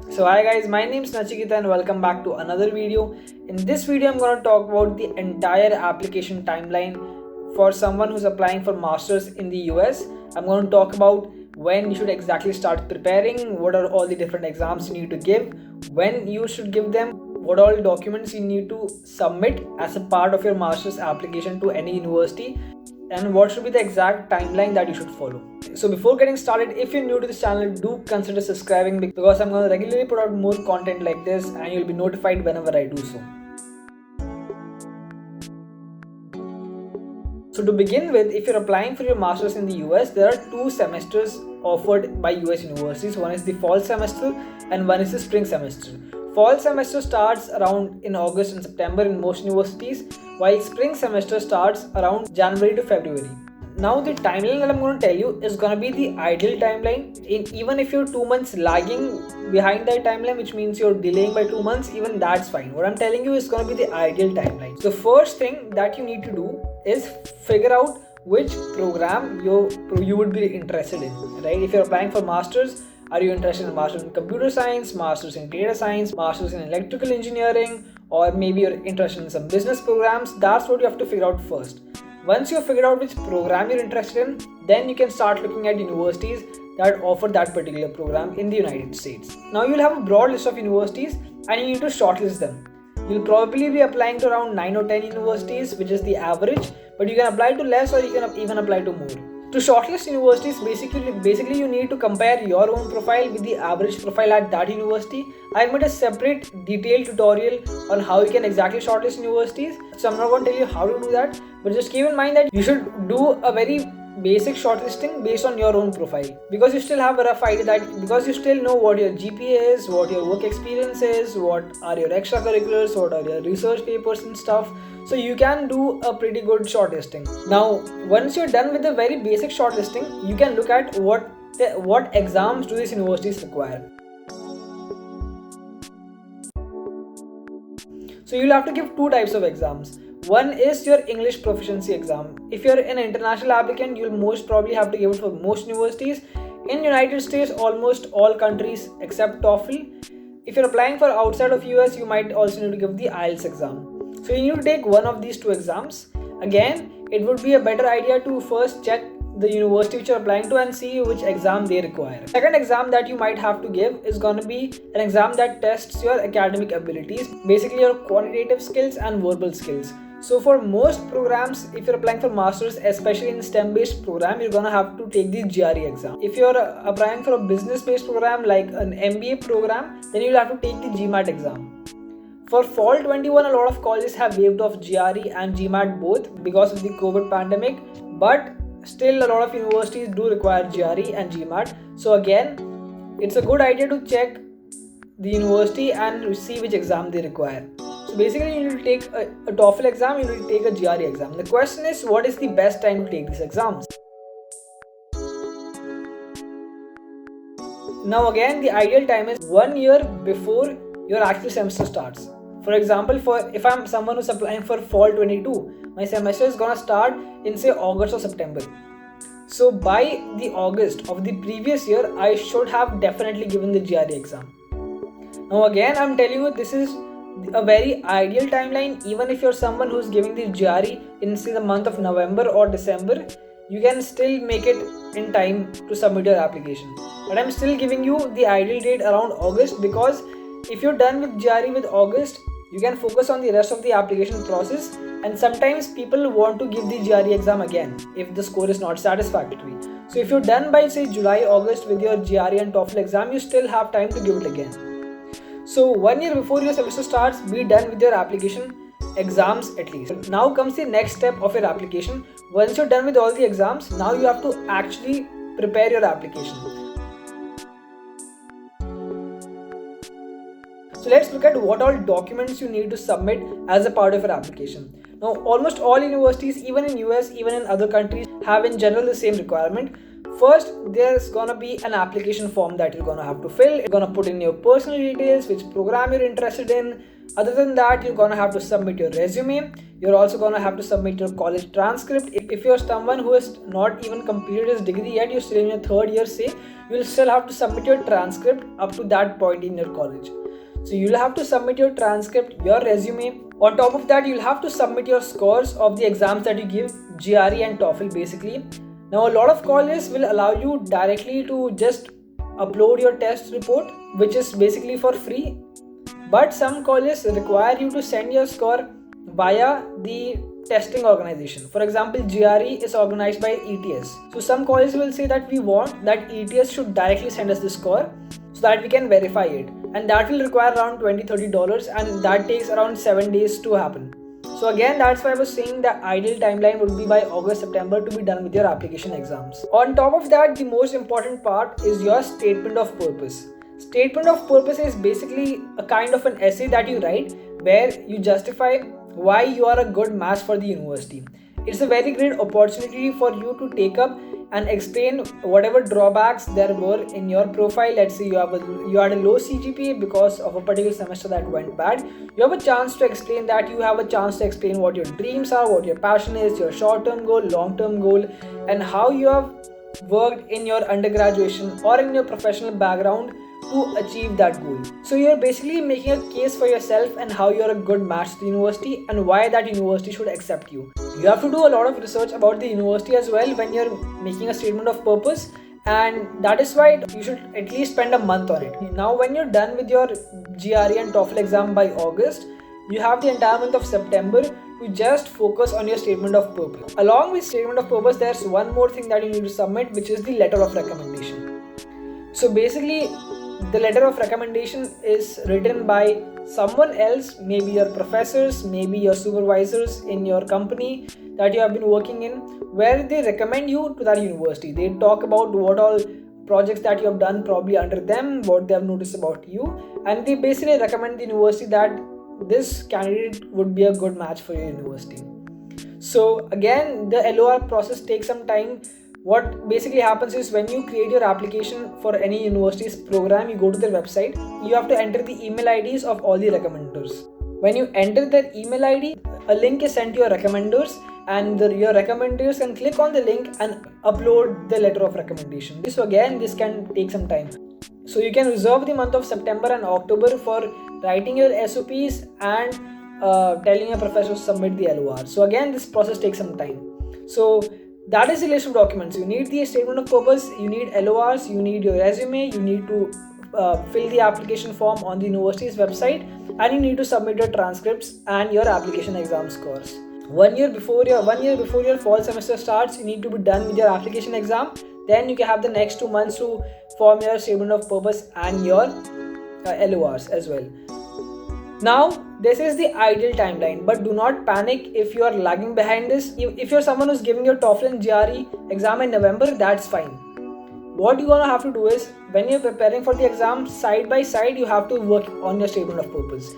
So hi guys, my name is Nachiketa and welcome back to another video. In this video I'm going to talk about the entire application timeline for someone who's applying for masters in the US. I'm going to talk about when you should exactly start preparing, what are all the different exams you need to give, when you should give them, what all documents you need to submit as a part of your master's application to any university, and what should be the exact timeline that you should follow. So before getting started, if you're new to this channel, do consider subscribing because I'm going to regularly put out more content like this and you'll be notified whenever I do so. So to begin with, if you're applying for your masters in the US, there are two semesters offered by US universities. One is the fall semester and one is the spring semester. Fall semester starts around in August and September in most universities, while spring semester starts around January to February. Now the timeline that I'm going to tell you is going to be the ideal timeline. Even if you're 2 months lagging behind that timeline, which means you're delaying by 2 months, even that's fine. What I'm telling you is going to be the ideal timeline. So the first thing that you need to do is figure out which program you would be interested in, right? If you're applying for masters, are you interested in masters in computer science, masters in data science, masters in electrical engineering, or maybe you're interested in some business programs? That's what you have to figure out first. Once you've figured out which program you're interested in, then you can start looking at universities that offer that particular program in the United States. Now you'll have a broad list of universities and you need to shortlist them. You'll probably be applying to around 9 or 10 universities, which is the average, but you can apply to less or you can even apply to more. To shortlist universities, basically you need to compare your own profile with the average profile at that university. I've made a separate detailed tutorial on how you can exactly shortlist universities, so I'm not going to tell you how to do that, but just keep in mind that you should do a very basic shortlisting based on your own profile, because you still have a rough idea because you still know what your GPA is, what your work experience is, what are your extracurriculars, what are your research papers and stuff. So you can do a pretty good shortlisting. Now once you're done with the very basic shortlisting, you can look at what exams do these universities require. So you'll have to give two types of exams. One is your English proficiency exam. If you're an international applicant, you'll most probably have to give it for most universities. In United States, almost all countries except TOEFL. If you're applying for outside of US, you might also need to give the IELTS exam. So you need to take one of these two exams. Again, it would be a better idea to first check the university which you're applying to and see which exam they require. Second exam that you might have to give is going to be an exam that tests your academic abilities, basically your quantitative skills and verbal skills. So for most programs, if you're applying for masters, especially in STEM-based program, you're gonna have to take the GRE exam. If you're applying for a business-based program like an MBA program, then you'll have to take the GMAT exam. For fall 21, a lot of colleges have waived off GRE and GMAT both because of the COVID pandemic, but still a lot of universities do require GRE and GMAT. So again, it's a good idea to check the university and see which exam they require. So basically you need to take a TOEFL exam, you need to take a GRE exam. The question is, what is the best time to take these exams? Now again, the ideal time is 1 year before your actual semester starts. For example, if I'm someone who's applying for fall 22, my semester is gonna start in say August or September. So by the August of the previous year, I should have definitely given the GRE exam. Now again, I'm telling you, this is a very ideal timeline. Even if you're someone who's giving the GRE in say the month of November or December, you can still make it in time to submit your application. But I'm still giving you the ideal date around August, because if you're done with GRE with August, you can focus on the rest of the application process, and sometimes people want to give the GRE exam again if the score is not satisfactory. So if you're done by say July, August with your GRE and TOEFL exam, you still have time to give it again. So 1 year before your semester starts, be done with your application exams at least. Now comes the next step of your application. Once you're done with all the exams, now you have to actually prepare your application. So let's look at what all documents you need to submit as a part of your application. Now almost all universities, even in US, even in other countries, have in general the same requirement. First, there's gonna be an application form that you're gonna have to fill. You're gonna put in your personal details, which program you're interested in. Other than that, you're gonna have to submit your resume. You're also gonna have to submit your college transcript. If you're someone who has not even completed his degree yet, you're still in your third year, say, you'll still have to submit your transcript up to that point in your college. So you'll have to submit your transcript, your resume. On top of that, you'll have to submit your scores of the exams that you give, GRE and TOEFL basically. Now a lot of colleges will allow you directly to just upload your test report, which is basically for free. But some colleges require you to send your score via the testing organization. For example, GRE is organized by ETS. So some colleges will say that we want that ETS should directly send us the score so that we can verify it. And that will require around $20-30 and that takes around 7 days to happen. So again, that's why I was saying the ideal timeline would be by August-September to be done with your application exams. On top of that, the most important part is your statement of purpose. Statement of purpose is basically a kind of an essay that you write where you justify why you are a good match for the university. It's a very great opportunity for you to take up and explain whatever drawbacks there were in your profile. Let's say you had a low CGPA because of a particular semester that went bad. You have a chance to explain that. You have a chance to explain what your dreams are, what your passion is, your short-term goal, long-term goal, and how you have worked in your undergraduation or in your professional background to achieve that goal. So you're basically making a case for yourself and how you're a good match to the university and why that university should accept you. You have to do a lot of research about the university as well when you're making a statement of purpose, and that is why you should at least spend a month on it. Now when you're done with your GRE and TOEFL exam by August, you have the entire month of September to just focus on your statement of purpose. Along with statement of purpose, there's one more thing that you need to submit, which is the letter of recommendation. So basically, the letter of recommendation is written by someone else, maybe your professors, maybe your supervisors in your company that you have been working in, where they recommend you to that university. They talk about what all projects that you have done probably under them, what they have noticed about you, and they basically recommend the university that this candidate would be a good match for your university. So again, the LOR process takes some time. What basically happens is when you create your application for any university's program, you go to their website, you have to enter the email IDs of all the recommenders. When you enter their email ID, a link is sent to your recommenders, and your recommenders can click on the link and upload the letter of recommendation. So again, this can take some time. So you can reserve the month of September and October for writing your SOPs and telling your professor to submit the LOR. So again, this process takes some time. So that is the list of documents. You need the statement of purpose, you need LORs, you need your resume, you need to fill the application form on the university's website, and you need to submit your transcripts and your application exam scores. 1 year before your fall semester starts, you need to be done with your application exam. Then you can have the next 2 months to form your statement of purpose and your LORs as well. Now, this is the ideal timeline, but do not panic if you are lagging behind this. If you're someone who's giving your TOEFL and GRE exam in November, that's fine. What you're gonna have to do is, when you're preparing for the exam, side by side, you have to work on your statement of purpose.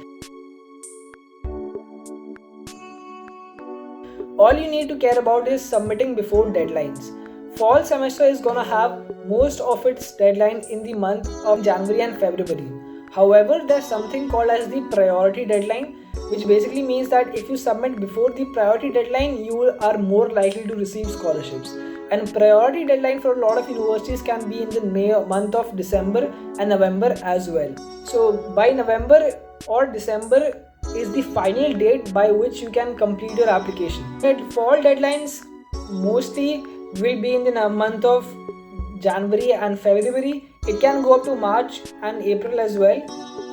All you need to care about is submitting before deadlines. Fall semester is gonna have most of its deadline in the month of January and February. However, there's something called as the priority deadline, which basically means that if you submit before the priority deadline, you are more likely to receive scholarships. And priority deadline for a lot of universities can be in the month of December and November as well. So by November or December is the final date by which you can complete your application. Fall deadlines mostly will be in the month of January and February. It can go up to March and April as well,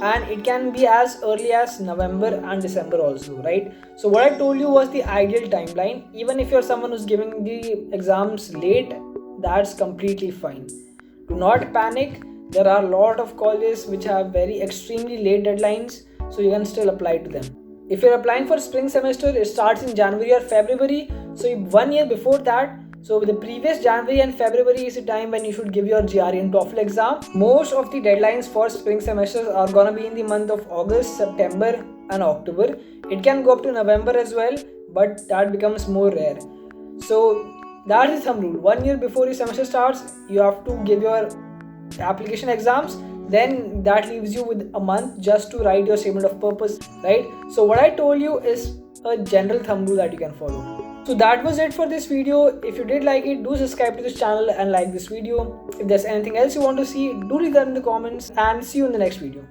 and it can be as early as November and December also, right? So what I told you was the ideal timeline. Even if you're someone who's giving the exams late, that's completely fine. Do not panic. There are a lot of colleges which have very extremely late deadlines, so you can still apply to them. If you're applying for spring semester, it starts in January or February, so 1 year before that. So the previous January and February is the time when you should give your GRE and TOEFL exam. Most of the deadlines for spring semesters are gonna be in the month of August, September and October. It can go up to November as well, but that becomes more rare. So that is some rule. 1 year before your semester starts, you have to give your application exams. Then that leaves you with a month just to write your statement of purpose, right? So what I told you is a general thumb rule that you can follow. So that was it for this video. If you did like it, do subscribe to this channel and like this video. If there's anything else you want to see, do leave that in the comments, and see you in the next video.